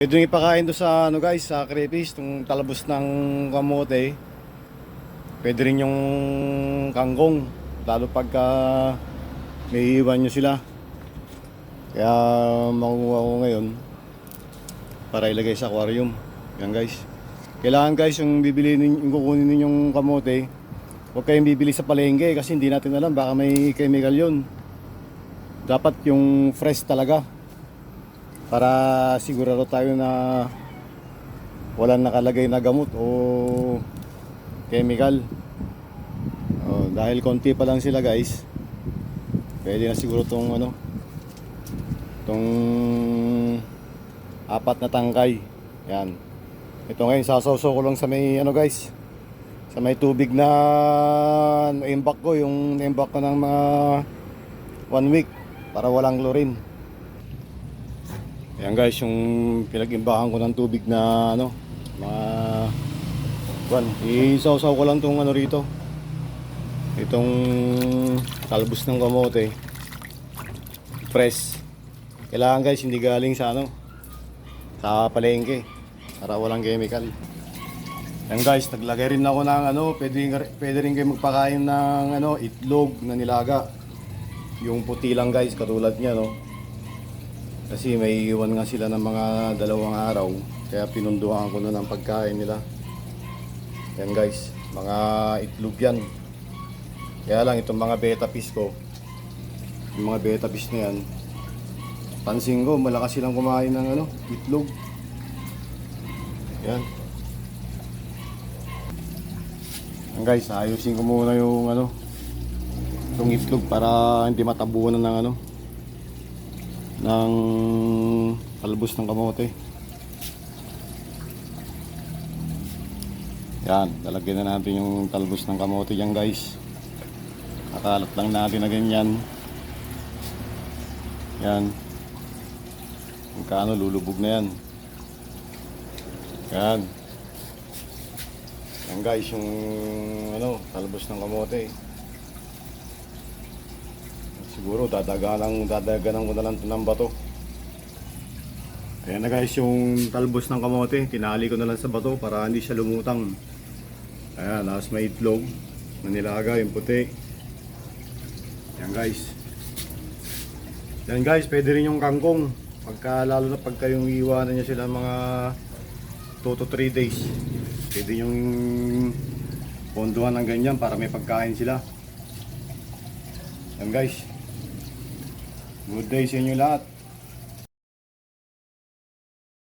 Pwede nyo ipakain to sa ano guys, sa crayfish, itong talbos ng kamote. Pwede rin yung kangkong, lalo pagka may iwan nyo sila. Kaya makuha ko ngayon para ilagay sa aquarium. Yan guys. Kailangan guys yung bibili yung kukunin ninyong kamote, huwag kayong bibili sa palengke kasi hindi natin alam, baka may chemical yun. Dapat yung fresh talaga para sigurado tayo na walang nakalagay na gamot o chemical. Dahil konti pa lang sila guys, pwede na siguro tong ano, tong 4 na tangkay. Yan. Ito ngayon sasawsaw ko lang sa may ano guys, sa may tubig na naimbak ko, yung naimbak ko ng mga 1 week para walang chlorine. Ayan guys, yung pinag-imbakan ko ng tubig na ano, mga isawsaw ko lang tong ano rito, itong talbos ng kamote fresh. Kailangan guys hindi galing sa ano, sa palengke, para walang chemical. Ayan guys, naglagay rin ako ng ano, pwede rin kayo magpakain ng ano, itlog na nilaga. Yung puti lang guys, katulad niya no. Kasi may iwan nga sila ng mga 2 araw, kaya pinunduhan ko na ng pagkain nila. Yan guys, mga itlog yan. Kaya lang itong mga beta fish ko, yung mga beta fish na yan, pansin ko malakas silang kumain ng ano, itlog. Yan. Yan guys, ayusin ko muna yung ano, itong itlog para hindi matabunan ng ano, ng talbos ng kamote. Yan, lalagyan na natin yung talbos ng kamote dyan guys. Nakalat lang natin na ganyan. Yan. Magkano lulubog na yan. Yan. Yan guys, yung ano, talbos ng kamote. Siguro dadaganan ko na lang ito ng bato. Ayan na guys, yung talbos ng kamote, tinali ko na lang sa bato para hindi siya lumutang. Ayan, tapos may itlog na nilaga, yung puti. Ayan guys. Yan guys, pwede rin yung kangkong. Lalo na pagka yung iwanan niya sila mga 2 to 3 days. Pwede yung ponduhan ng ganyan para may pagkain sila. Yan guys. Good day sa inyo lahat.